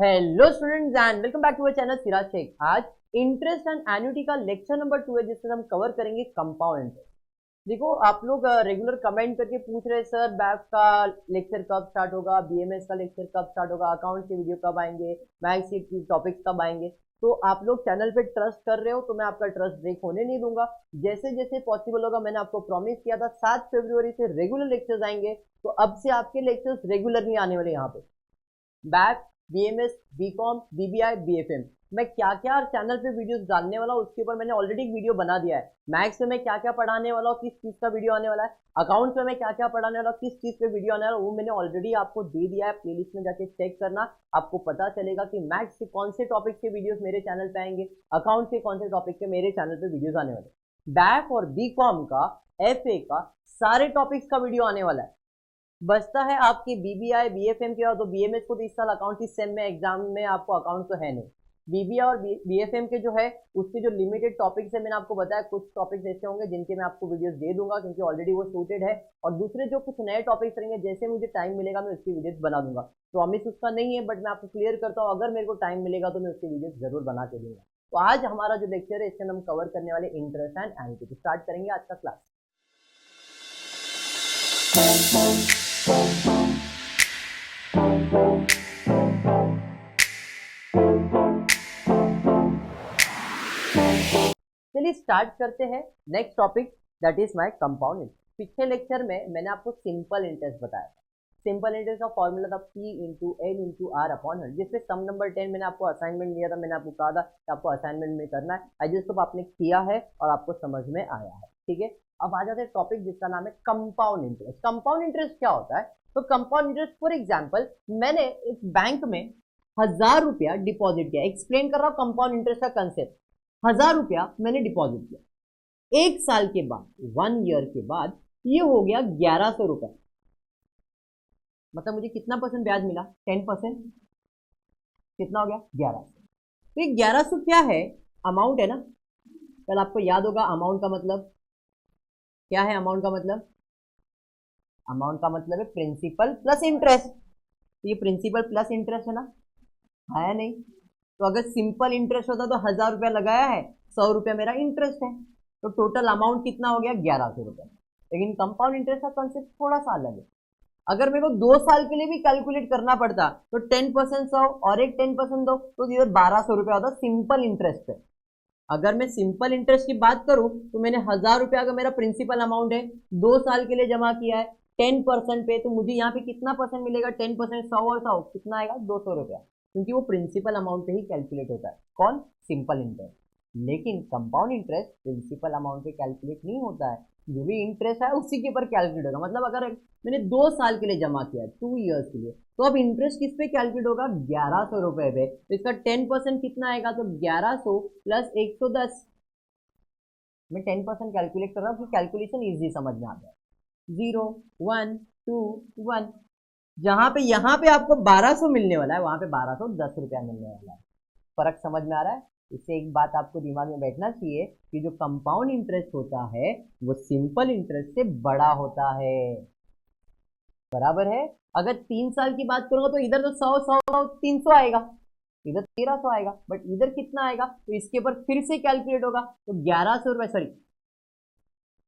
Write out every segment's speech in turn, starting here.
Hello students and welcome back to our channel Siraj Shaikh. आज interest and annuity का lecture number 2 है जिसमें हम कवर करेंगे कंपाउंड इंटरेस्ट। देखो आप लोग रेगुलर कमेंट करके पूछ रहे सर बैक का लेक्चर कब स्टार्ट होगा, बीएमएस का लेक्चर कब स्टार्ट होगा, अकाउंट के वीडियो कब आएंगे, मैथ्स के टॉपिक्स कब आएंगे। तो आप लोग चैनल पे ट्रस्ट कर रहे हो तो मैं आपका ट्रस्ट ब्रेक होने नहीं दूंगा। जैसे जैसे पॉसिबल होगा, मैंने आपको प्रॉमिस किया था 7 फरवरी से रेगुलर लेक्चर्स आएंगे, तो अब से आपके लेक्चर्स रेगुलर नहीं आने वाले। यहाँ पे BAF, BMS, BCom, BBI, BFM मैं क्या क्या चैनल पे वीडियोस डालने वाला हूँ उसके ऊपर मैंने ऑलरेडी एक वीडियो बना दिया है। मैथ्स में मैं क्या क्या पढ़ाने वाला हूँ, किस चीज का वीडियो आने वाला है, अकाउंट्स में मैं क्या क्या पढ़ाने वाला हूँ, किस चीज पे वीडियो आने वाला है, वो मैंने ऑलरेडी आपको दे दिया है। प्लेलिस्ट में जाके चेक करना, आपको पता चलेगा कि मैथ्स के कौन से टॉपिक के वीडियोस मेरे चैनल पे आएंगे, अकाउंट के कौन से टॉपिक के मेरे चैनल पे वीडियोस आने वाले। बैक और बीकॉम का, एफए का सारे टॉपिक्स का वीडियो आने वाला है। बचता है आपकी बीबीआई बीएफएम के, और तो बीएमएस को तो इस साल अकाउंट इस सेम में एग्जाम में आपको अकाउंट तो है नहीं। बीबीआई और बीएफएम के जो है उसके जो लिमिटेड टॉपिक्स है, मैंने आपको बताया कुछ टॉपिक्स ऐसे होंगे जिनके मैं आपको वीडियोस दे दूंगा क्योंकि ऑलरेडी वो शूटेड है, और दूसरे जो कुछ नए टॉपिक्स रहेंगे जैसे मुझे टाइम मिलेगा मैं उसकी वीडियोस बना दूंगा। प्रॉमिस उसका नहीं है बट मैं आपको क्लियर करता हूँ, अगर मेरे को टाइम मिलेगा तो मैं उसकी वीडियोस जरूर बना के दूंगा। तो आज हमारा जो लेक्चर है इसमें हम कवर करने वाले इंटरेस्ट एंड एन्युटी। स्टार्ट करेंगे आज का क्लास। चलिए स्टार्ट करते हैं next topic, that is my compound interest. पिछले लेक्चर में मैंने आपको सिंपल इंटरेस्ट बताया था। सिंपल इंटरेस्ट का फॉर्मूला था P into N into R upon 100, जिसपे सम नंबर 10 मैंने आपको असाइनमेंट दिया था। मैंने आपको कहा था कि आपको असाइनमेंट में करना है। आई जस्ट आपने किया है और आपको समझ में आया है, ठीक है। अब आ जाते हैं टॉपिक जिसका नाम है कंपाउंड इंटरेस्ट। कंपाउंड इंटरेस्ट क्या होता है? तो कंपाउंड इंटरेस्ट, फॉर एग्जाम्पल मैंने एक बैंक में 1000 रुपया डिपॉजिट किया। एक्सप्लेन कर रहा हूं कंपाउंड इंटरेस्ट का कंसेप्ट। 1000 रुपया मैंने डिपॉजिट किया, एक साल के बाद, 1 ईयर के बाद ये हो गया 1100 रुपया। मतलब मुझे कितना परसेंट ब्याज मिला? 10%। कितना हो गया? 1100। तो ये 1100 क्या है? अमाउंट है ना। कल आपको याद होगा अमाउंट का मतलब क्या है। अमाउंट का मतलब, अमाउंट का मतलब है प्रिंसिपल प्लस इंटरेस्ट। तो ये प्रिंसिपल प्लस इंटरेस्ट है ना, है नहीं? तो अगर सिंपल इंटरेस्ट होता तो 1000 रुपया लगाया है, 100 रुपया मेरा इंटरेस्ट है, तो टोटल अमाउंट कितना हो गया? 1100 रुपया। लेकिन कंपाउंड इंटरेस्ट का कॉन्सेप्ट थोड़ा सा अलग है। अगर मेरे को 2 साल के लिए भी कैलकुलेट करना पड़ता तो 10% 100 और एक 10% दो तो इधर 1200 रुपया होता सिंपल इंटरेस्ट पे। अगर मैं सिंपल इंटरेस्ट की बात करूं तो मैंने 1000 रुपया का मेरा प्रिंसिपल अमाउंट है, 2 साल के लिए जमा किया है 10% पे, तो मुझे यहाँ पे कितना परसेंट मिलेगा? 10%, 100 और 100 कितना आएगा? 200 रुपया, क्योंकि वो प्रिंसिपल अमाउंट पे ही कैलकुलेट होता है। कौन? Simple interest. लेकिन कंपाउंड इंटरेस्ट प्रिंसिपल अमाउंट पे कैलकुलेट नहीं होता है, जो भी इंटरेस्ट है उसी के ऊपर कैलकुलेट होगा। मतलब अगर मैंने 2 साल के लिए जमा किया है, 2 ईयर्स के लिए, तो अब इंटरेस्ट किस पे कैलकुलेट होगा? 1100 रुपए पे। तो इसका 10% कितना आएगा? तो 1100 प्लस 110। मैं 10% कैलकुलेट कर रहा हूँ कि कैलकुलेशन इजी समझ में आ जाए। 0 1 2 1, जहां पे यहाँ पे आपको 1200 मिलने वाला है वहां पे 1210 रुपया मिलने वाला है। फर्क समझ में आ रहा है? इससे एक बात आपको दिमाग में बैठना चाहिए कि जो कंपाउंड इंटरेस्ट होता है वो सिंपल इंटरेस्ट से बड़ा होता है। बराबर है? अगर 3 साल की बात करूंगा तो इधर तो 100 100 300 आएगा, इधर 1300 आएगा, बट इधर कितना आएगा? तो इसके ऊपर फिर से कैलकुलेट होगा। तो 1100 रुपया, सॉरी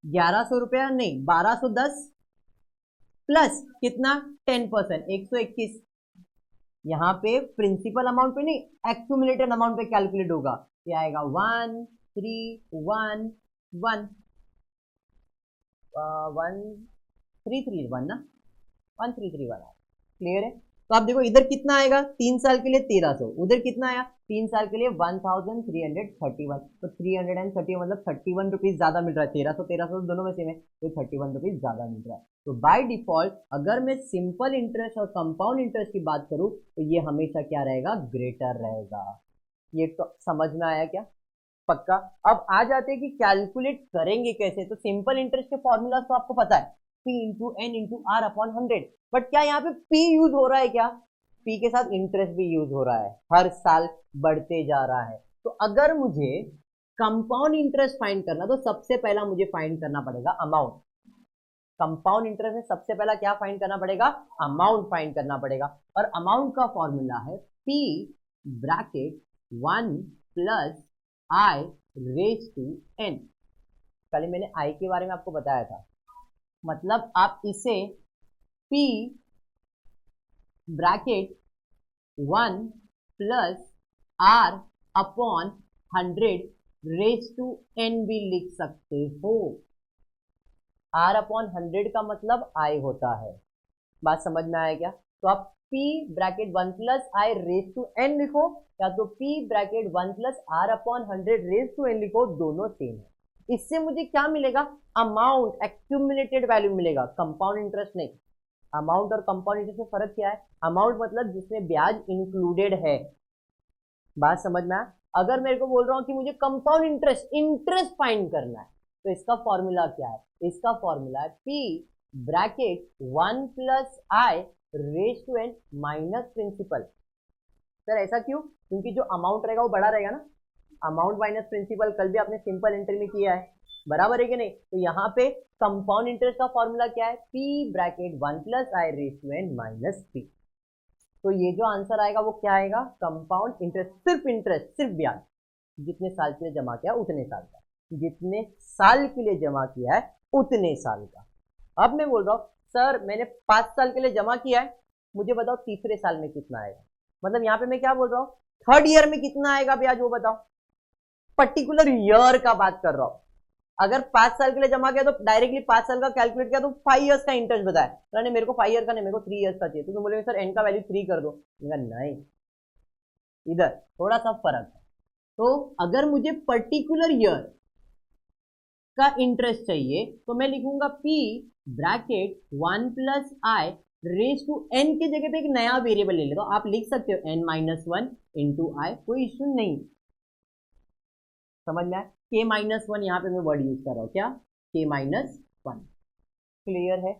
1100 रुपया नहीं, 1210 प्लस कितना? 10%, 121। यहाँ पे प्रिंसिपल अमाउंट पे नहीं, एक्यूमुलेटेड अमाउंट पे कैलकुलेट होगा। ये आएगा 1311 1331 ना, 1331। क्लियर है? तो आप देखो इधर कितना आएगा? 3 साल के लिए 1300, उधर कितना आया? 3 साल के लिए 1331। तो 330 मतलब 31 रुपीज ज्यादा मिल रहा है। 1300 1300 दोनों में सेम है, तो 31 रुपीज ज्यादा मिल रहा है। तो बाय डिफॉल्ट अगर मैं सिंपल इंटरेस्ट और कंपाउंड इंटरेस्ट की बात करूं तो ये हमेशा क्या रहेगा? ग्रेटर रहेगा। ये तो समझ में आया क्या? पक्का? अब आ जाते हैं कि कैलकुलेट करेंगे कैसे। तो सिंपल इंटरेस्ट के फॉर्मूला तो आपको पता है, P into N into R upon 100। But क्या यहाँ पे P यूज हो रहा है? क्या P के साथ इंटरेस्ट भी यूज हो रहा है? हर साल बढ़ते जा रहा है। तो अगर मुझे कंपाउंड इंटरेस्ट फाइंड करना तो सबसे पहला मुझे फाइंड करना पड़ेगा अमाउंट। कंपाउंड इंटरेस्ट में सबसे पहला क्या फाइंड करना पड़ेगा? अमाउंट फाइंड करना पड़ेगा। और अमाउंट का फॉर्मूला है P bracket 1 plus I raise to n। कल मैंने I के बारे में आपको बताया था, मतलब आप इसे P bracket 1 plus R upon 100 raise to n भी लिख सकते हो। R अपॉन 100 का मतलब I होता है। बात समझ में आया क्या? तो आप P bracket 1 plus I raise to n लिखो, या तो P bracket 1 plus R upon 100 raise to n लिखो, दोनों सेम है। इससे मुझे क्या मिलेगा? अमाउंट, एक्यूमुलेटेड वैल्यू मिलेगा, कंपाउंड इंटरेस्ट नहीं। अमाउंट और कंपाउंड इंटरेस्ट में फर्क क्या है? अमाउंट मतलब जिसमें ब्याज इंक्लूडेड है। बात समझ में आया? अगर मेरे को बोल रहा हूं कि मुझे कंपाउंड इंटरेस्ट फाइंड करना है, तो इसका फॉर्मूला क्या है? इसका फॉर्मूला है P bracket 1 plus I raise to n minus principal. Sir ऐसा क्यों? क्योंकि जो अमाउंट रहेगा वो बड़ा रहेगा ना, अमाउंट माइनस प्रिंसिपल। कल भी आपने सिंपल एंट्री में किया है, बराबर है कि नहीं? तो यहाँ पे कंपाउंड इंटरेस्ट का फॉर्मूला क्या है? P bracket 1 plus I raise to n minus P। तो ये जो आंसर आएगा वो क्या आएगा? कंपाउंड इंटरेस्ट, सिर्फ ब्याज, जितने साल के लिए जमा किया उतने साल का, जितने साल के लिए जमा किया है उतने साल का। अब मैं बोल रहा हूँ सर मैंने 5 साल के लिए जमा किया है, मुझे बताओ तीसरे साल में कितना आएगा। मतलब यहाँ पे मैं क्या बोल रहा हूँ? थर्ड ईयर में कितना आएगा ब्याज वो बताओ। पर्टिकुलर ईयर का बात कर रहा हूँ। अगर 5 साल के लिए जमा किया तो डायरेक्टली 5 साल का कैलकुलेट किया तो 5 इयर्स का इंटरेस्ट बताया, तो मेरे को 5 ईयर का नहीं, मेरे को 3 इयर्स का चाहिए। तो तुम बोले सर एन का वैल्यू 3 कर दो, नहीं, इधर थोड़ा सा फर्क है। तो अगर मुझे पर्टिकुलर ईयर का इंटरेस्ट चाहिए तो मैं लिखूंगा P bracket 1 plus I raise to n की जगह पे एक नया वेरिएबल ले लेता हूं। आप लिख सकते हो n माइनस 1 इंटू I, कोई इश्यू नहीं। समझ में आया? K माइनस 1 यहाँ पे मैं वर्ड यूज कर रहा हूँ, क्या? K minus 1। क्लियर है?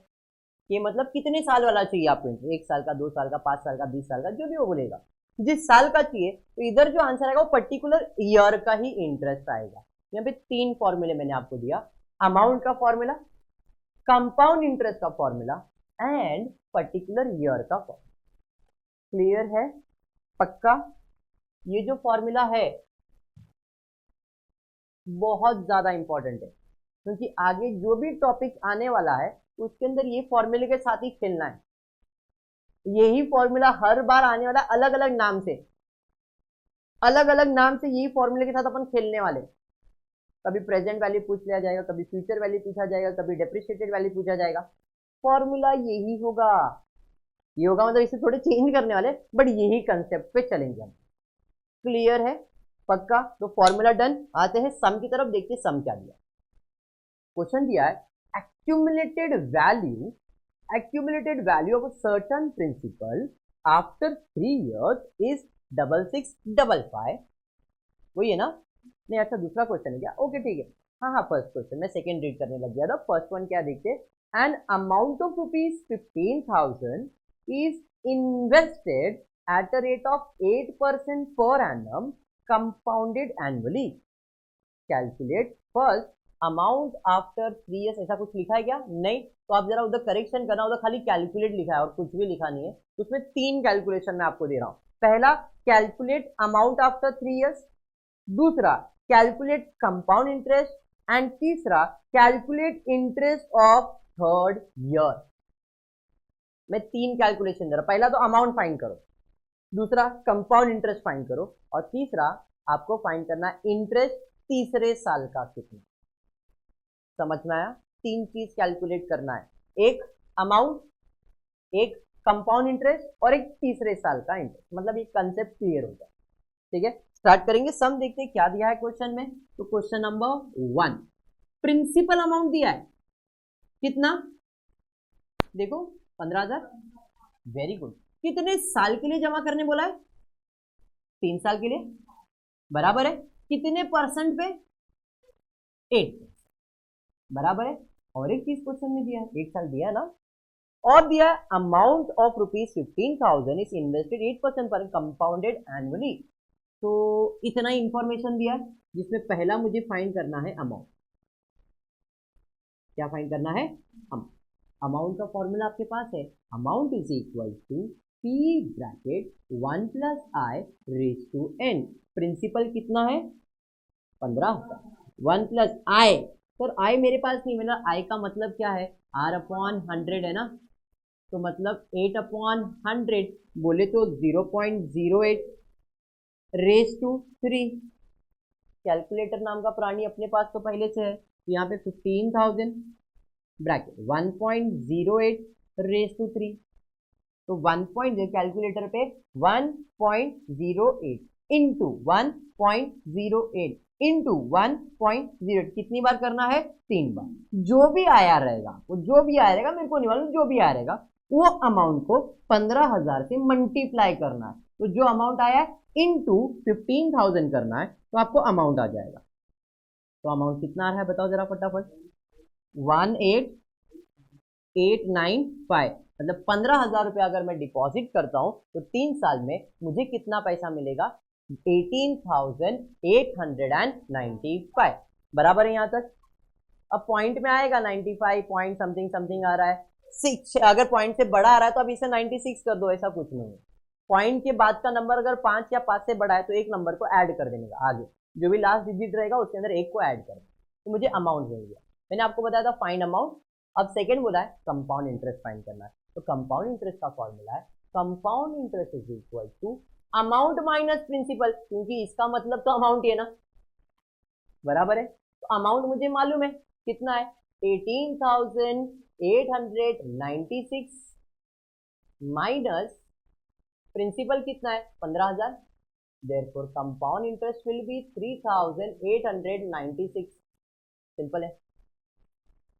ये मतलब कितने साल वाला चाहिए आपको? 1 साल का, 2 साल का, 5 साल का, 20 साल का, जो भी वो बोलेगा। जिस साल का चाहिए तो इधर जो आंसर आएगा वो पर्टिकुलर ईयर का ही इंटरेस्ट आएगा। यहाँ पे 3 फॉर्मूले मैंने आपको दिया, अमाउंट का फॉर्मूला, कंपाउंड इंटरेस्ट का फॉर्मूला एंड पर्टिकुलर ईयर का फॉर्मूला। क्लियर है? पक्का? ये जो फॉर्मूला है बहुत ज्यादा इंपॉर्टेंट है, क्योंकि आगे जो भी टॉपिक आने वाला है उसके अंदर ये फॉर्मूले के साथ ही खेलना है। यही फॉर्मूला हर बार आने वाला, अलग अलग नाम से, अलग अलग नाम से यही फॉर्मूले के साथ अपन खेलने वाले। कभी प्रेजेंट वैल्यू पूछ लिया जाएगा, कभी फ्यूचर वैल्यू पूछा जाएगा, कभी डेप्रिशिएटेड वैल्यू पूछा जाएगा। फॉर्मूला यही होगा, ये होगा मतलब इसे थोड़े चेंज करने वाले, बट यही कंसेप्ट पे चलेंगे हम। क्लियर है? पक्का? तो फॉर्मूला डन। आते हैं सम की तरफ, देखते सम क्या दिया। क्वेश्चन दिया है accumulated value of a certain principal after 3 years is 6655। वही है ना? नहीं, अच्छा दूसरा क्वेश्चन है क्या? ओके ठीक है, हाँ फर्स्ट क्वेश्चन, मैं सेकंड रीड करने लग गया था। फर्स्ट वन क्या देखते? An amount of ₹15,000 is invested at a rate of 8% per annum compounded annually. Calculate first amount after 3 years. ऐसा कुछ लिखा है क्या? नहीं। तो आप जरा उधर करेक्शन करना, उधर खाली कैलकुलेट लिखा है और कुछ भी लिखा नहीं है। उसमें 3 कैलकुलेशन मैं आपको दे रहा हूं। पहला, कैलकुलेट अमाउंट आफ्टर 3 इयर्स। दूसरा, कैलकुलेट कंपाउंड इंटरेस्ट। एंड तीसरा, calculate interest of third year. मैं 3 कैलकुलेशन दे रहा हूं। पहला तो अमाउंट फाइंड करो, दूसरा कंपाउंड इंटरेस्ट फाइंड करो, और तीसरा आपको फाइंड करना है इंटरेस्ट तीसरे साल का कितना। समझ में आया? 3 चीज कैलकुलेट करना है, एक अमाउंट, एक कंपाउंड इंटरेस्ट और एक तीसरे साल का इंटरेस्ट। मतलब ये कंसेप्ट क्लियर हो जाए। ठीक है, स्टार्ट करेंगे। सम देखते हैं क्या दिया है क्वेश्चन में। तो क्वेश्चन नंबर 1, प्रिंसिपल अमाउंट दिया है कितना? देखो 15,000। Very good. कितने साल के लिए जमा करने बोला है? 3 साल के लिए, बराबर है। कितने परसेंट पे? 8, बराबर है। और एक चीज क्वेश्चन में दिया है, 1 साल दिया है ना, और दिया है अमाउंट ऑफ ₹15,000 इज इन्वेस्टेड 8% पर कंपाउंडेड एनुअली। तो इतना ही इंफॉर्मेशन दिया है, जिसमें पहला मुझे फाइंड करना है अमाउंट। क्या फाइंड करना है? अमाउंट का फॉर्मूला आपके पास है, amount is equal to P bracket 1 plus I raise to n। Principal कितना है 15,000। 1 प्लस आई, सर आई मेरे पास नहीं मिला, आई का मतलब क्या है r अपॉन 100 है ना, तो मतलब 8 अपॉन 100 बोले तो 0.08 रेज टू 3। कैलकुलेटर नाम का प्राणी अपने पास तो पहले से है, यहाँ पे 15,000 ब्रैकेट 1.08 रेज टू 3, तो 1. कैलकुलेटर पे 1.08 इंटू 1.08 इंटू 1.08 कितनी बार करना है 3 बार। जो भी आया रहेगा वो जो भी आया रहेगा, मेरे को नहीं मालूम, जो भी आया रहेगा वो अमाउंट को 15,000 से मल्टीप्लाई करना है। तो जो अमाउंट आया है इंटू 15,000 करना है, तो आपको अमाउंट आ जाएगा। तो अमाउंट कितना आ रहा है बताओ जरा फटाफट, 18,895, मतलब 15,000 रुपया अगर मैं डिपॉजिट करता हूं तो 3 साल में मुझे कितना पैसा मिलेगा 18,895। बराबर है यहां तक। अब पॉइंट में आएगा 95 पॉइंट समथिंग समथिंग आ रहा है 6, अगर पॉइंट से बड़ा आ रहा है तो अब इसे 96 कर दो, ऐसा कुछ नहीं है। पॉइंट के बाद का नंबर अगर 5 या 5 से बड़ा है तो एक नंबर को ऐड कर देने का, आगे जो भी लास्ट डिजिट रहेगा उसके अंदर एक को ऐड कर दो, तो मुझे अमाउंट मिल गया। मैंने आपको बताया था फाइंड अमाउंट। अब सेकंड बोला है कंपाउंड इंटरेस्ट फाइंड करना है, तो कंपाउंड इंटरेस्ट का फॉर्मूला है compound interest is equal to amount minus principal, क्योंकि इसका मतलब तो अमाउंट ही है ना, बराबर है। तो अमाउंट मुझे मालूम है कितना है 18,896 माइनस प्रिंसिपल कितना है 15,000, therefore compound interest will be 3,896। Simple है।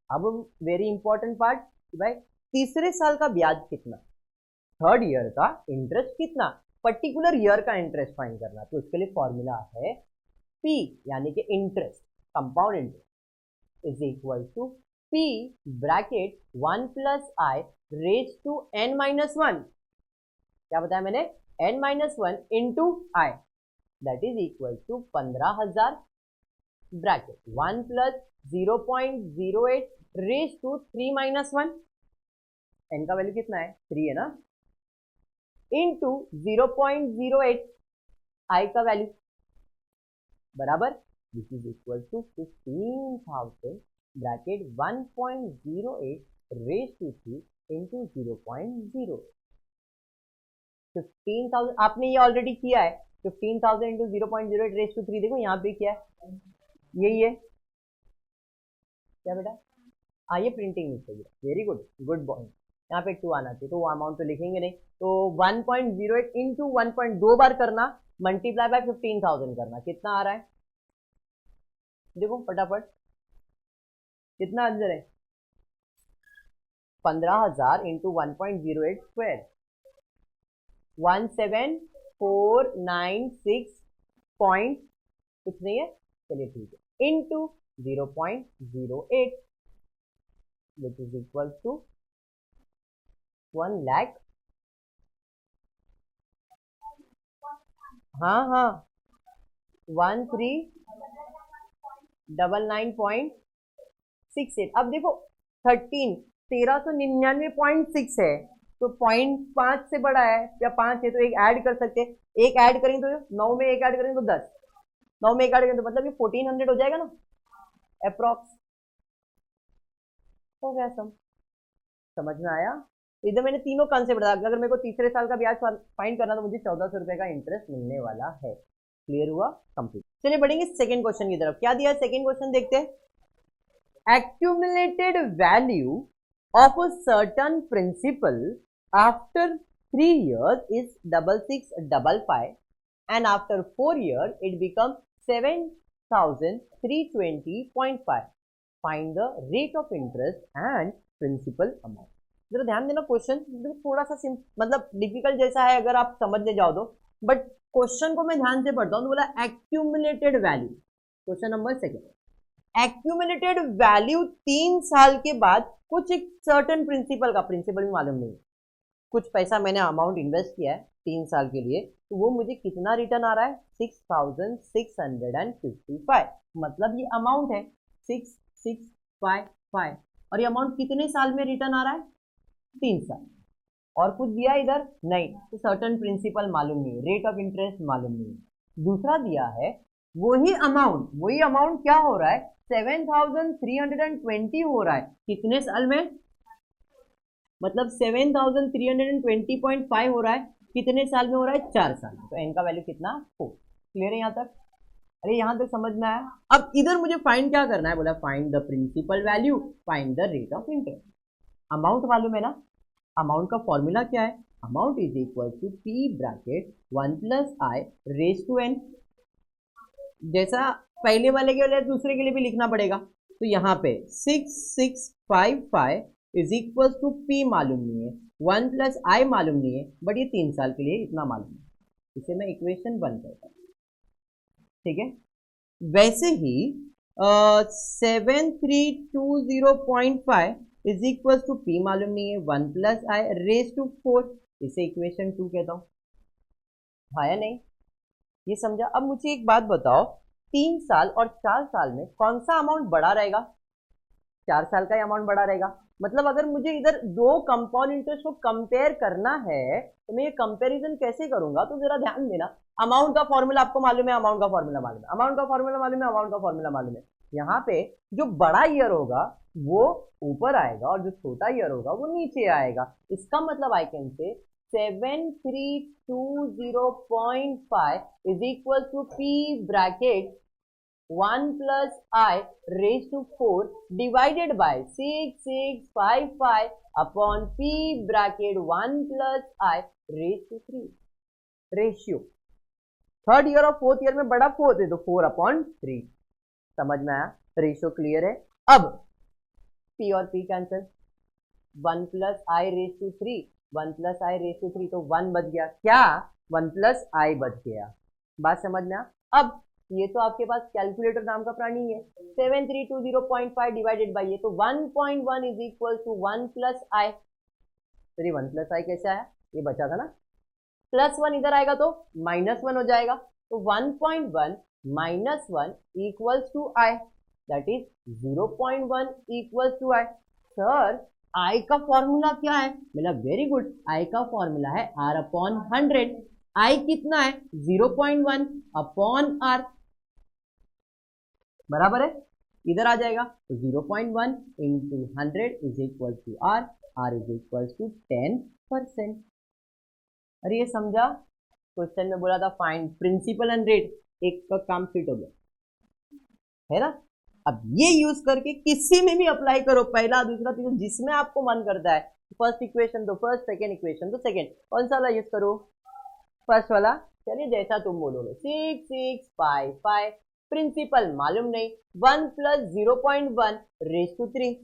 अब वेरी इंपॉर्टेंट पार्ट कि भाई तीसरे साल का ब्याज कितना, थर्ड ईयर का इंटरेस्ट कितना, पर्टिकुलर ईयर का इंटरेस्ट फाइंड करना। तो उसके लिए फॉर्मूला है P यानी कि interest, compound interest is equal to P bracket 1 plus I raise to n minus 1। क्या बताया मैंने, n minus 1 into I, that is equal to 15,000 bracket 1 plus 0.08 raise to 3 minus 1, n का वैल्यू कितना है 3 है ना, इंटू 0.08 आई का वैल्यू बराबर, this is equal to 15,000 bracket 1.08 raise to 3 into 0.08। 15,000 आपने ये ऑलरेडी किया है, 15,000 इंटू 0.08 रेज टू 3, देखो यहाँ पे क्या है, यही है क्या बेटा, ये प्रिंटिंग मिस्टेक है, वेरी गुड, गुड पॉइंट। यहाँ पे 2 आना चाहिए, तो वो अमाउंट तो लिखेंगे नहीं, तो 1.08 इंटू 1.2 बार करना, मल्टीप्लाई बाय 15,000 करना, कितना आ रहा है देखो फटाफट, कितना आंसर है 15,000 इंटू 1.08 स्क्वायर 17496 पॉइंट कुछ नहीं है, चलिए ठीक है, into 0.08 which is equal to 1 lakh, हाँ 1399.68। अब देखो 1399.6 है, तो 0.5 से बड़ा है या 5 है तो एक ऐड कर सकते हैं, एक ऐड करेंगे तो 9 में एक ऐड करेंगे तो 10, 9 में एक ऐड करेंगे तो मतलब ये 1400 हो जाएगा ना अप्रॉक्स। हो गया समझ में आया। इधर मैंने तीनों कॉन्सेप्ट बताया, अगर मेरे को तीसरे साल का ब्याज फाइंड करना तो मुझे 1400 रुपए का इंटरेस्ट मिलने वाला है। क्लियर हुआ, कंप्लीट। चलिए बढ़ेंगे सेकंड क्वेश्चन की तरफ। क्या दिया है सेकंड क्वेश्चन, देखते हैं। accumulated value of a certain principal after 3 years is 6655 and after 4 years it becomes 7320.5. Find the rate of interest and principal amount. जरा ध्यान देना, क्वेश्चन थोड़ा सा मतलब डिफिकल्ट जैसा है अगर आप समझने जाओ तो, बट क्वेश्चन को मैं ध्यान से पढ़ता हूं तो बोला accumulated value, question number second, accumulated value 3 साल के बाद कुछ एक सर्टन प्रिंसिपल का, प्रिंसिपल भी मालूम नहीं, कुछ पैसा मैंने अमाउंट इन्वेस्ट किया है 3 साल के लिए, तो वो मुझे कितना रिटर्न आ रहा है 6655, मतलब ये अमाउंट है 6655, और ये अमाउंट कितने साल में रिटर्न आ रहा है 3 साल। और कुछ दिया इधर नहीं, तो सर्टेन प्रिंसिपल मालूम नहीं है, रेट ऑफ इंटरेस्ट मालूम नहीं है। दूसरा दिया है वही अमाउंट क्या हो रहा है, 7320 हो रहा है, कितने साल में, मतलब 7320.5 हो रहा है, कितने साल में हो रहा है, 4 साल में। तो एन का वैल्यू कितना, 4। क्लियर है यहाँ तक? अरे यहाँ तक समझ में आया? अब इधर मुझे फाइंड क्या करना है, बोला find the principal value, find the rate of interest. Amount मालूम है ना, अमाउंट का फॉर्मूला क्या है, amount is equal to P bracket 1 plus I raise to N. जैसा पहले वाले के लिए दूसरे के लिए भी लिखना पड़ेगा। तो यहाँ पे 6655 इज इक्वल टू पी मालूम नहीं है, 1 प्लस आई मालूम नहीं है, बट ये 3 साल के लिए इतना मालूम है। इसे मैं इक्वेशन 1 करता हूँ, ठीक है। वैसे ही 7320.5 इज इक्वल टू पी मालूम नहीं है, 1 प्लस आई रेज टू 4, इसे इक्वेशन 2 कहता हूँ। हाँ या नहीं, ये समझा? अब मुझे एक बात बताओ, 3 साल और 4 साल में कौन सा अमाउंट बड़ा रहेगा? 4 साल का अमाउंट बड़ा रहेगा। मतलब अगर मुझे इधर दो कंपाउंड इंटरेस्ट को कंपेयर करना है तो मैं ये कंपैरिजन कैसे करूंगा, तो जरा ध्यान देना। अमाउंट का फॉर्मूला आपको मालूम है, अमाउंट का फॉर्मूला मालूम है, अमाउंट का फॉर्मूला मालूम है, अमाउंट का फॉर्मूला मालूम है। यहाँ पे जो बड़ा ईयर होगा वो ऊपर आएगा और जो छोटा ईयर होगा वो नीचे आएगा। इसका मतलब आई can say 7320.5 is equal to P bracket 1 plus I raised to 4 divided by 6655 upon P bracket 1 plus I raised to 3। Ratio third year और फोर्थ ईयर में बड़ा 4 है तो 4/3। समझ में आया? रेशियो क्लियर है? अब P और P cancel, 1 plus I raised to 3, 1 plus I raised to 3 तो 1 बच गया, क्या 1 plus I बच गया। बात समझ में आ? अब ये तो आपके पास कैलकुलेटर नाम का प्राणी है, 7320.5 डिवाइडेड बाई ये तो 1.1 इज इक्वल टू 1 प्लस आई। तो ये 1 प्लस आई कैसे आया, ये बचा था ना, प्लस 1 इधर आएगा तो -1 हो जाएगा, तो 1.1 -1 equals to I, that is 0.1 equals to I. Sir I का फॉर्मूला क्या है? मतलब वेरी गुड, आई का फॉर्मूला है R/100। आई कितना है, 0.1 अपॉन R, बराबर है, इधर आ जाएगा तो 0.1 into 100 is equal to R, R is equal to 10%। अरे ये समझा? क्वेश्चन में बोला था फाइंड प्रिंसिपल एंड रेट, एक का काम फिट हो गया है ना। अब ये यूज करके किसी में भी अप्लाई करो, पहला दूसरा तीसरा जिसमें आपको मन करता है। फर्स्ट इक्वेशन तो फर्स्ट, सेकेंड इक्वेशन तो सेकेंड, कौन सा वाला यूज करो, फर्स्ट वाला। चलिए जैसा तुम बोलोगे, 6655 प्रिंसिपल मालूम नहीं, 1 प्लस 0.1 रेज टू 3,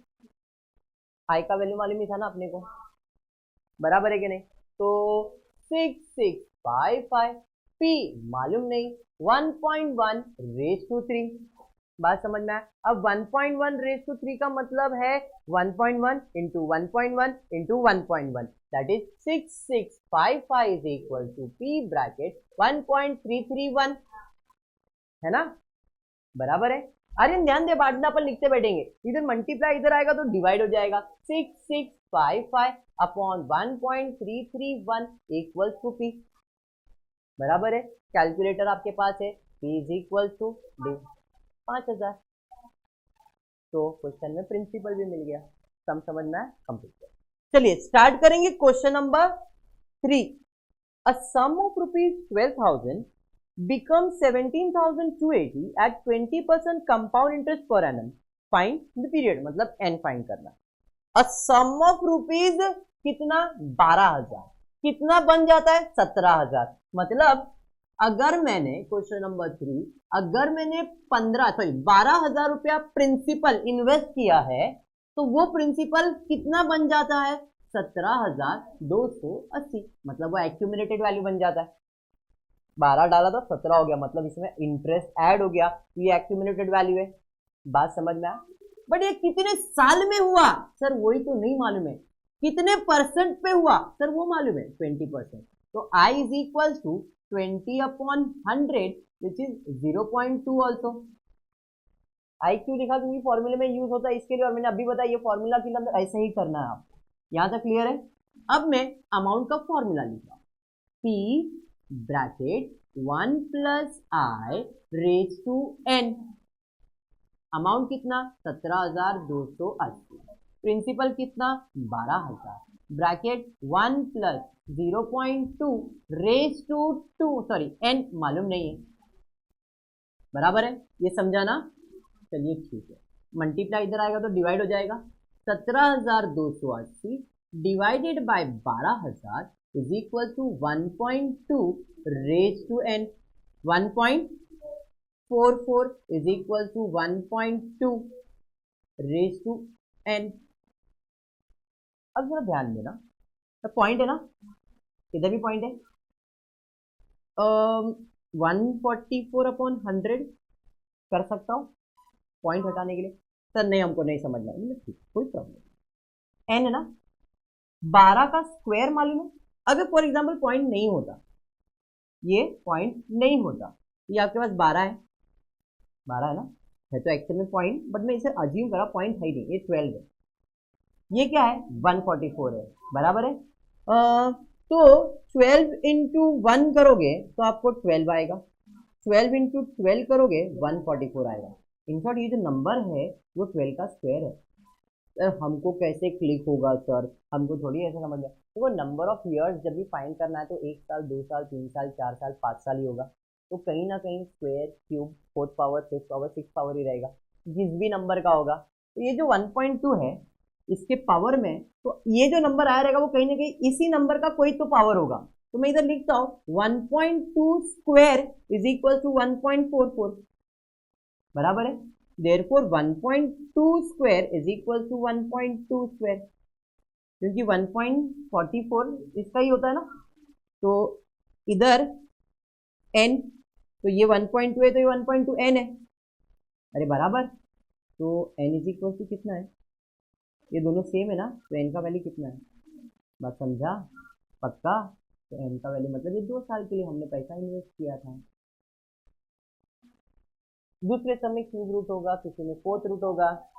आई का वैल्यू मालूम ही था ना अपने को, बराबर है कि नहीं। तो 6655 पी मालूम नहीं, 1.1 रेज टू 3, बात समझ में आया? अब 1.1 रेज टू 3 का मतलब है 1.1 into 1.1 into 1.1, that is 6655 is equal to P bracket 1.331, है ना, बराबर है। अरे ध्यान दे, बाद में अपन लिखते बैठेंगे, इधर मल्टीप्लाई इधर आएगा तो डिवाइड हो जाएगा, 6655 अपॉन 1.331 इक्वल टू पी, बराबर है। कैलकुलेटर आपके पास है, पी इज इक्वल टू 5000। तो क्वेश्चन में प्रिंसिपल भी मिल गया, सम समझ में कंप्लीट। चलिए स्टार्ट करेंगे question number 3। A sum of ₹12,000 becomes 17,280 at 20% compound interest per annum. Find the period, मतलब n फाइंड करना। अ सम ऑफ रुपीज कितना, 12,000, कितना बन जाता है 17,000। मतलब अगर मैंने क्वेश्चन नंबर 3, अगर मैंने 12,000 रुपया प्रिंसिपल इन्वेस्ट किया है तो वो प्रिंसिपल कितना बन जाता है, 17,280, मतलब वो एक्यूमुलेटेड वैल्यू बन जाता है। 12 डाला तो 17 हो गया, मतलब इसमें इंटरेस्ट ऐड हो गया, तो ये एक्यूमुलेटेड वैल्यू है। बात समझ में आया? बट ये कितने साल में हुआ सर, वही तो नहीं मालूम है। कितने परसेंट पे हुआ सर, वो मालूम है 20%। तो I is equal to 20/100 which is 0.2 also. I क्यों लिखा, क्योंकि फॉर्मूले में यूज होता है इसके लिए, और मैंने अभी बताया ये फॉर्मूला के अंदर ऐसे ही करना है आप। यहां तक क्लियर है? अब मैं अमाउंट का फॉर्मूला लिख रहा हूं, P bracket 1 plus I raise to n। Amount कितना 17,280, प्रिंसिपल कितना 12,000, bracket 1 plus 0.2 raise to 2 sorry n मालूम नहीं है, बराबर है, ये समझा ना। चलिए ठीक है, मल्टीप्लाई इधर आएगा तो डिवाइड हो जाएगा, 17,280 divided by 12,000 is equal to 1.2 raise to n, 1.44 is equal to 1.2 raise to n। अब जरा ध्यान देना, तो पॉइंट है ना, इधर भी पॉइंट है, 144/100 कर सकता हूँ पॉइंट हटाने के लिए। सर नहीं, हमको नहीं समझना, ठीक कोई प्रॉब्लम। एन है ना, 12 का स्क्वायर मालूम है। अगर फॉर एग्जाम्पल पॉइंट नहीं होता, ये पॉइंट नहीं होता, ये आपके पास 12 है, 12 है ना, है तो एक्चुअल में पॉइंट, बट मैं इसे अज्यूम करा पॉइंट है ही नहीं, ये 12 है, ये क्या है 144 है, बराबर है। तो 12 इंटू 1 करोगे तो आपको 12 आएगा, 12 इंटू 12 करोगे 144 आएगा। इनफैक्ट ये जो नंबर है वो 12 का स्क्वायर है। सर हमको कैसे क्लिक होगा सर, हमको थोड़ी ऐसे समझ में, तो वो नंबर ऑफ ईयर्स जब भी फाइंड करना है तो 1 साल 2 साल 3 साल 4 साल 5 साल ही होगा, तो कहीं ना कहीं square cube 4th power 5th power 6th power ही रहेगा जिस भी नंबर का होगा। तो ये जो 1.2 है इसके पावर में, तो ये जो नंबर आया रहेगा वो कहीं ना कहीं इसी नंबर का कोई तो पावर होगा। तो मैं इधर लिखता हूं 1.2 स्क्वायर इज इक्वल टू 1.44, बराबर है। Therefore 1.2 square is equal to 1.2 square, क्योंकि 1.44 इसका ही होता है ना, तो इधर n, तो ये 1.2 है तो ये 1.2 n है, अरे बराबर। तो n इज इक्वल टू कितना है, ये दोनों सेम है ना, तो n का वैल्यू कितना है, बात समझा पक्का। तो n का वैल्यू मतलब ये 2 साल के लिए हमने पैसा इन्वेस्ट किया था। दूसरे सब में क्यूब रूट होगा, किसी में 4th रूट होगा,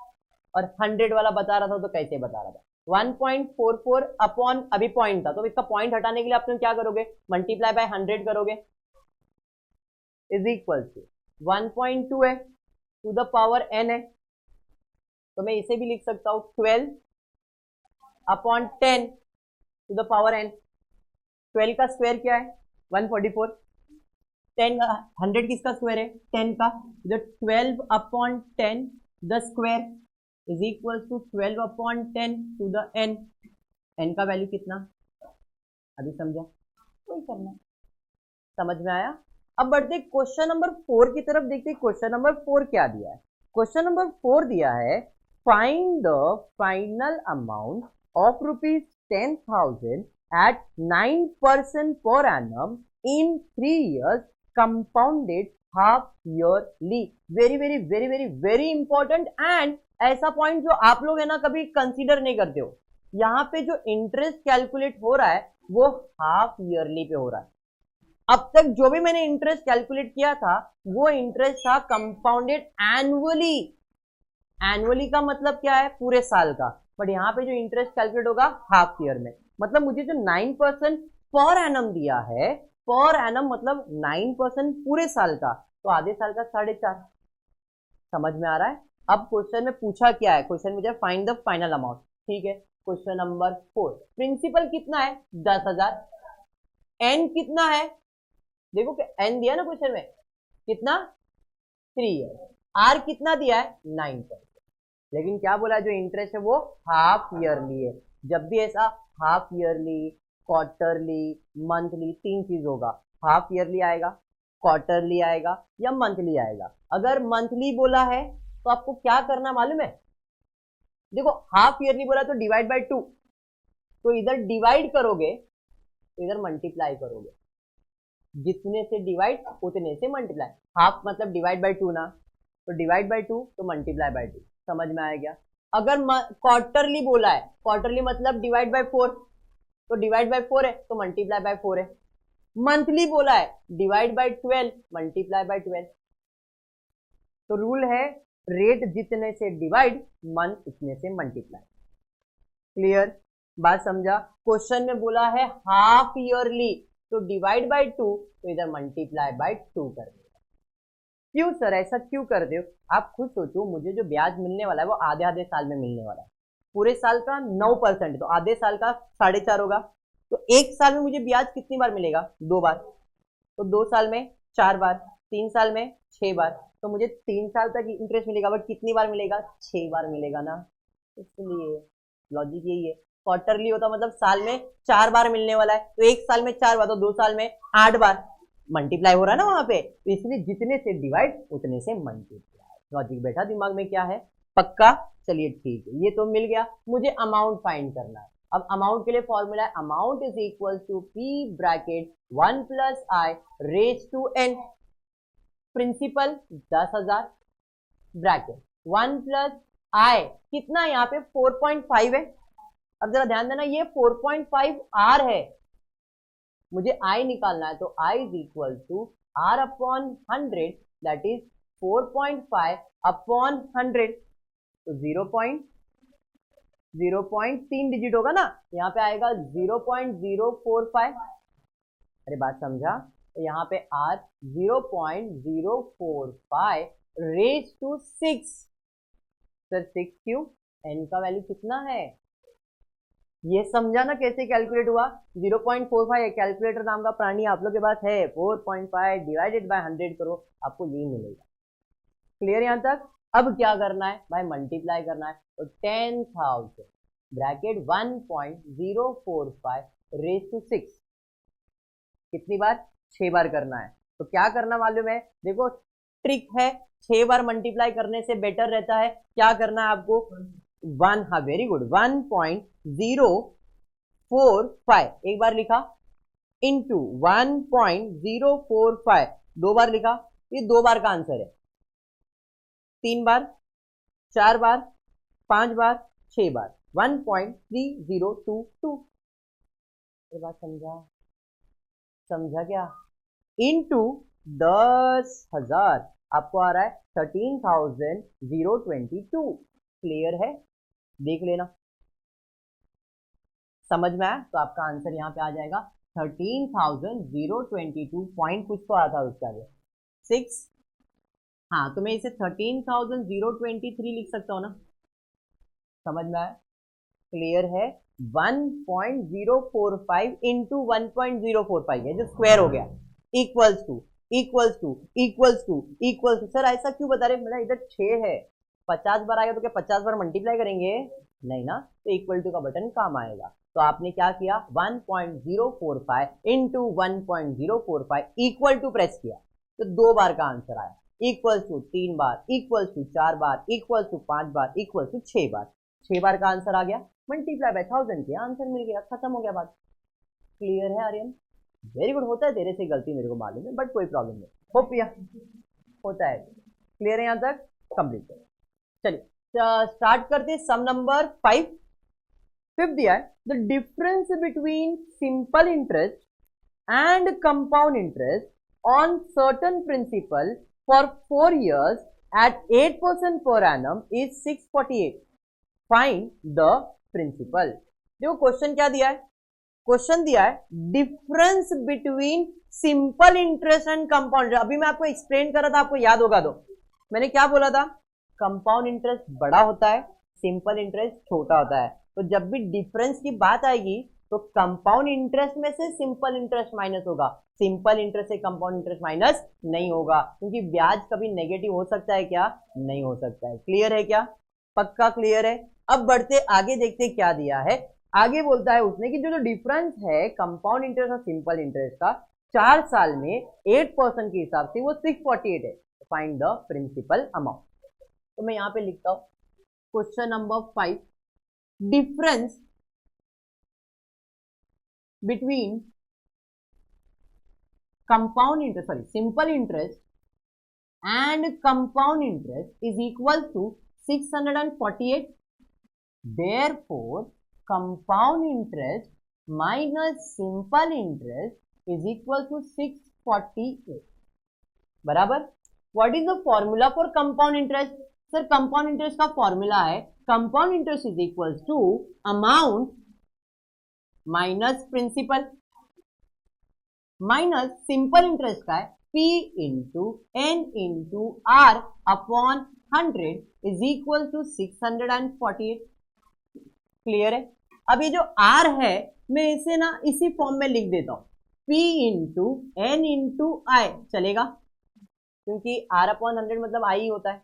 और 100 वाला बता रहा था तो कैसे बता रहा था, 1.44 अपॉन अभी पॉइंट था, तो इसका पॉइंट हटाने के लिए आप क्या करोगे, मल्टीप्लाई बाय 100 करोगे, इज इक्वल टू 1.2 है टू द पावर n है, तो मैं इसे भी लिख सकता हूं 12 upon 10 to the power n। 12 का स्क्वायर क्या है 144, 10 का 100 किसका स्क्वायर है 10 का, जो 12 upon 10 the square is equal to 12 upon 10 to the n। n का वैल्यू कितना, अभी समझा, वही करना, समझ में आया। अब बढ़ते क्वेश्चन नंबर 4 की तरफ, देखते क्वेश्चन नंबर 4 क्या दिया है। क्वेश्चन नंबर 4 दिया है find the final amount of ₹10,000 at 9% per annum in 3 years compounded half yearly। Very very very very very important, and ऐसा पॉइंट जो आप लोग है ना कभी कंसीडर नहीं करते हो, यहाँ पे जो इंटरेस्ट कैलकुलेट हो रहा है वो हाफ ईयरली पे हो रहा है। अब तक जो भी मैंने इंटरेस्ट कैलकुलेट किया था वो इंटरेस्ट था कंपाउंडेड एनुअली। एनुअली का मतलब क्या है, पूरे साल का, बट यहाँ पे जो इंटरेस्ट कैलकुलेट होगा हाफ ईयर में। मतलब मुझे जो 9% पर एनम दिया है, पर एनम मतलब 9% पूरे साल का, तो आधे साल का 4.5। समझ में आ रहा है। अब क्वेश्चन में पूछा क्या है, क्वेश्चन में फाइंड द फाइनल अमाउंट, ठीक है। क्वेश्चन नंबर 4, प्रिंसिपल कितना है 10,000, एन कितना है, देखो कि एन दिया ना क्वेश्चन में कितना 3 ईयर, आर कितना दिया है 9%, लेकिन क्या बोला जो इंटरेस्ट है वो हाफ ईयरली है। जब भी ऐसा हाफ ईयरली, क्वार्टरली, मंथली 3 चीज होगा, हाफ ईयरली आएगा, क्वार्टरली आएगा या मंथली आएगा। अगर मंथली बोला है तो आपको क्या करना मालूम है, देखो हाफ ईयरली बोला तो डिवाइड बाय 2, तो इधर डिवाइड करोगे तो इधर मल्टीप्लाई करोगे, जितने से डिवाइड उतने से मल्टीप्लाई, हाफ मतलब डिवाइड बाय 2 ना, तो डिवाइड बाय 2 तो मल्टीप्लाई बाय 2, समझ में आ गया। अगर क्वार्टरली बोला है, क्वार्टरली मतलब डिवाइड बाय 4, तो डिवाइड बाय 4 है तो मल्टीप्लाई बाय 4 है। मंथली बोला है डिवाइड बाय 12 मल्टीप्लाई बाय 12। तो रूल है रेट जितने से डिवाइड मंथ उतने से मल्टीप्लाई। क्लियर। बात समझा? क्वेश्चन में बोला है हाफ ईयरली, तो डिवाइड बाय 2, तो इधर मल्टीप्लाई बाय 2 कर दो। क्यों सर ऐसा क्यों कर दो? आप खुद सोचो, मुझे जो ब्याज मिलने वाला है वो आधे आधे साल में मिलने वाला है। पूरे साल का 9%, तो आधे साल का 4.5 होगा। तो एक साल में मुझे ब्याज कितनी बार मिलेगा? 2 बार। तो 2 साल में 4 बार, 3 साल में 6 बार, तो मुझे 3 साल तक इंटरेस्ट मिलेगा, बट कितनी बार मिलेगा? 6 बार मिलेगा ना। इसलिए लॉजिक यही है। क्वार्टरली होता मतलब साल में 4 बार मिलने वाला है, तो एक साल में 4 बार, तो 2 साल में 8 बार। मल्टीप्लाई हो रहा है ना वहां पे, तो इसलिए जितने से डिवाइड उतने से मल्टीप्लाई। लॉजिक बैठा दिमाग में? क्या है? पक्का? चलिए ठीक है, ये तो मिल गया। मुझे अमाउंट फाइंड करना है। अब अमाउंट के लिए फॉर्मूला है amount is equal to P bracket 1 plus I raise to N. Principal 10,000 bracket 1 plus I, कितना यहाँ पे 4.5 है। अब जरा ध्यान देना, ये 4.5 आर है, मुझे आई निकालना है, तो I is equal to R upon 100, that is 4.5 upon 100, तो 0.3 डिजिट होगा ना, यहाँ पे आएगा 0.045। अरे बात समझा? तो यहाँ पे आर 0.045 रेज टू 6। सर 6 क्यों? एन का वैल्यू कितना है ये समझा ना कैसे कैलकुलेट हुआ? 0.45 है, कैलकुलेटर नाम का प्राणी आप लोग के पास है, 4.5 डिवाइडेड बाय 100 करो, आपको यही मिलेगा। क्लियर यहाँ तक? अब क्या करना है भाई? मल्टीप्लाई करना है, तो 10,000 ब्रैकेट 1.045 रेज टू 6, कितनी बार? 6 बार करना है। तो क्या करना मालूम है? देखो ट्रिक है, 6 बार मल्टीप्लाई करने से बेटर रहता है। क्या करना है आपको? 1, हाँ वेरी गुड, 1.045 एक बार लिखा, इंटू 1.045 2 बार लिखा, ये 2 बार का आंसर है। 3 बार, 4 बार, 5 बार, 6 बार, 1.3022। ये बात समझा? समझा क्या? इंटू 10,000 आपको आ रहा है 13,022। क्लियर है? देख लेना, समझ में आया तो आपका आंसर यहाँ पे आ जाएगा 13,022 पॉइंट कुछ तो आता है उसका 6। हाँ तो मैं इसे 13,023 लिख सकता हूँ ना। समझ में आया? क्लियर है? 1.045 इंटू 1.045 है जो स्क्वायर हो गया, equals to equals to equals to equals to. Sir ऐसा क्यों बता रहे? मेरा इधर 6 है, 50 बार आएगा तो क्या 50 बार मल्टीप्लाई करेंगे? नहीं ना, तो इक्वल टू का बटन काम आएगा। तो आपने क्या किया? 1.045 इंटू 1.045 इक्वल टू प्रेस किया, तो 2 बार का आंसर आया। इक्वल्स टू 3 बार, इक्वल्स टू 4 बार, इक्वल्स टू 5 बार, इक्वल्स टू 6 बार। 6 बार का आंसर आ गया, मल्टीप्लाई बाय 1000 किया, आंसर मिल गया, खत्म हो गया बात। क्लियर है आर्यन? Very good. होता है तेरे से गलती, मेरे को मालूम है, बट कोई प्रॉब्लम नहीं, होप या होता है। क्लियर है यहाँ तक? कंप्लीट करो। चलिए स्टार्ट करते सम नंबर 5। 5th दिया है, the difference between simple interest and compound interest on certain principal for 4 years at 8% per annum is 648. Find the principal. देखो क्वेश्चन क्या दिया है? क्वेश्चन दिया है difference between simple interest and compound. अभी मैं आपको एक्सप्लेन कर रहा था, आपको याद होगा तो मैंने क्या बोला था? कंपाउंड इंटरेस्ट बड़ा होता है, सिंपल इंटरेस्ट छोटा होता है। तो जब भी डिफरेंस की बात आएगी तो कंपाउंड इंटरेस्ट में से सिंपल इंटरेस्ट माइनस होगा, सिंपल इंटरेस्ट से कंपाउंड इंटरेस्ट माइनस नहीं होगा, क्योंकि ब्याज कभी नेगेटिव हो सकता है क्या? नहीं हो सकता है। क्लियर है क्या? पक्का क्लियर है? अब बढ़ते आगे, देखते क्या दिया है। आगे बोलता है उसने कि जो डिफरेंस है कंपाउंड इंटरेस्ट और सिंपल इंटरेस्ट का 4 साल में 8% के हिसाब से वो 648 है। Find the principal amount. तो मैं यहां पे लिखता हूं question number 5, difference between compound interest, sorry simple interest and compound interest is equal to 648. Therefore, compound interest minus simple interest is equal to 648. बराबर? What is the formula for compound interest? Sir compound interest का formula है compound interest is equals to amount minus principal minus simple interest का है P into N into R upon 100 is equal to 648। Clear है? अब ये जो R है मैं इसे ना इसी फॉर्म में लिख देता हूं, P इंटू एन इंटू आई चलेगा, क्योंकि R अपॉन 100 मतलब आई होता है।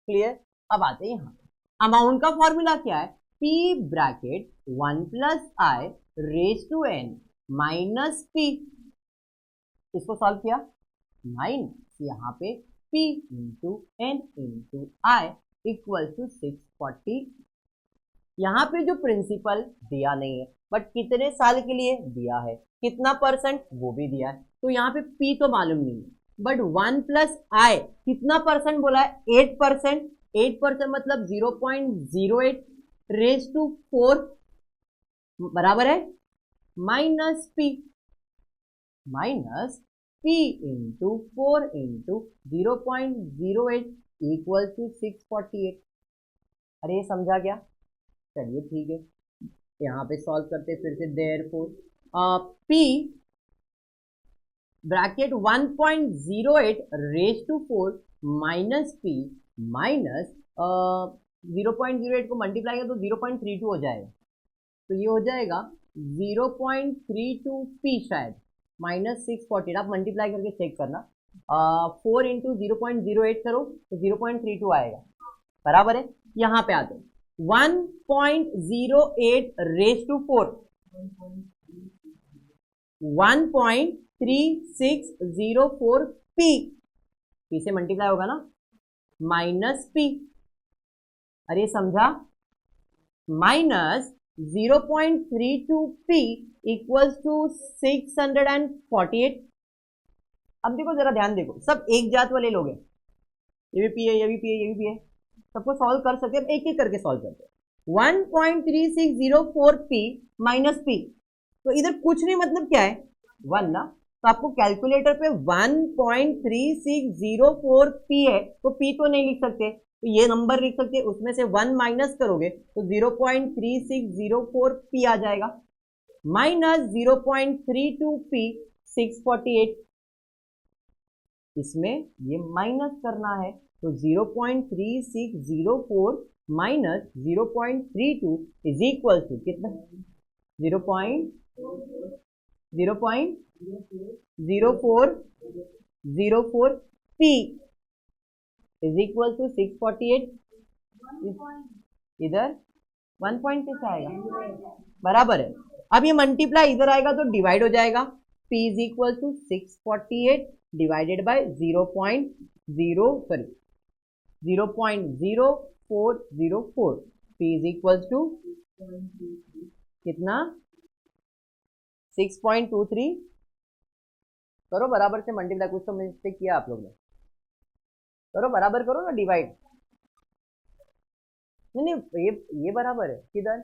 क्लियर? अब आते हैं यहाँ, अमाउंट का फॉर्मूला क्या है, P bracket 1 plus I raise to N minus P, इसको सॉल्व किया, माइनस यहाँ पे P into N into I equal to 640। यहाँ पे जो प्रिंसिपल दिया नहीं है बट कितने साल के लिए दिया है, कितना परसेंट वो भी दिया है, तो यहाँ पे P तो मालूम नहीं है, बट 1 प्लस आई कितना परसेंट बोला है, 8%। 8% मतलब 0.08 रेज टू 4 बराबर है minus P into 4 into 0.08 equal to 648। अरे ये समझा क्या? चलिए ठीक है, यहाँ पे सॉल्व करते फिर से। Therefore P bracket 1.08 raise to 4 minus P minus 0.08 को मल्टीप्लाई करें तो 0.32 हो जाएगा, तो ये हो जाएगा 0.32 P शायद माइनस 640। आप मल्टीप्लाई करके चेक करना, 4 इंटू 0.08 करो तो 0.32 आएगा, बराबर है। यहाँ पे आते 1.08 रेज टू 4 1.3604 P से मल्टीप्लाई होगा ना, माइनस P, अरे समझा, माइनस 0.32 P इक्वल्स टू 648। अब देखो जरा ध्यान देखो, सब एक जात वाले लोग हैं, ये भी P है, ये भी P है, ये भी P है, सबको सॉल्व कर सकते हैं। एक एक करके सॉल्व करते हैं। 1.3604 P माइनस P, तो इधर कुछ नहीं मतलब क्या है 1 ना, तो आपको कैलकुलेटर पे 1.3604 P है तो P तो नहीं लिख सकते, तो ये नंबर लिख सकते हैं, उसमें से 1 माइनस करोगे तो 0.3604 P आ जाएगा, माइनस 0.32 P 648, इसमें ये माइनस करना है तो 0.3604 माइनस 0.32 इज इक्वल टू कितना, 0.0404 P इज इक्वल टू 648, इधर 1 पॉइंट कैसे आएगा, बराबर है। अब ये मल्टीप्लाई इधर आएगा तो डिवाइड हो जाएगा, P is equal to 648 divided by 0.0404 P is equal to कितना, 6.23। करो बराबर से मल्टीप्लाई, कुछ तो मिस्टेक किया आप लोग ने, करो बराबर करो ना, डिवाइड नहीं ये बराबर है, किधर,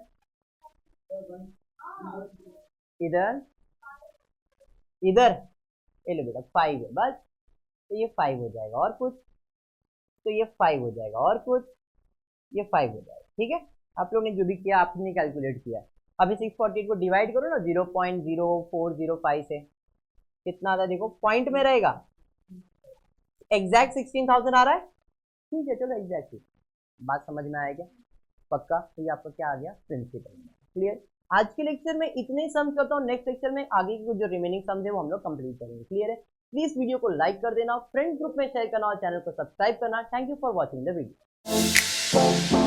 इधर इधर, ये लो बेटा 5 है बस, तो ये 5 हो जाएगा, और कुछ तो ये 5 हो जाएगा, और कुछ ये 5 हो जाएगा। ठीक है, आप लोग ने जो भी किया आपने कैलकुलेट किया। अभी 648 को डिवाइड करो ना 0.0405 से, कितना आता है देखो, पॉइंट में रहेगा, एग्जैक्ट 16,000 आ रहा है। ठीक है चलो एग्जैक्ट, बात समझ में आएगा पक्का। तो ये आपका क्या आ गया, प्रिंसिपल। क्लियर? आज के लेक्चर में इतने सम करता हूँ, नेक्स्ट लेक्चर में आगे की जो रिमेनिंग सम्स है वो हम लोग कंप्लीट करेंगे। क्लियर है? प्लीज वीडियो को लाइक कर देना, फ्रेंड ग्रुप में शेयर करना और चैनल को सब्सक्राइब करना। Thank you for watching the video.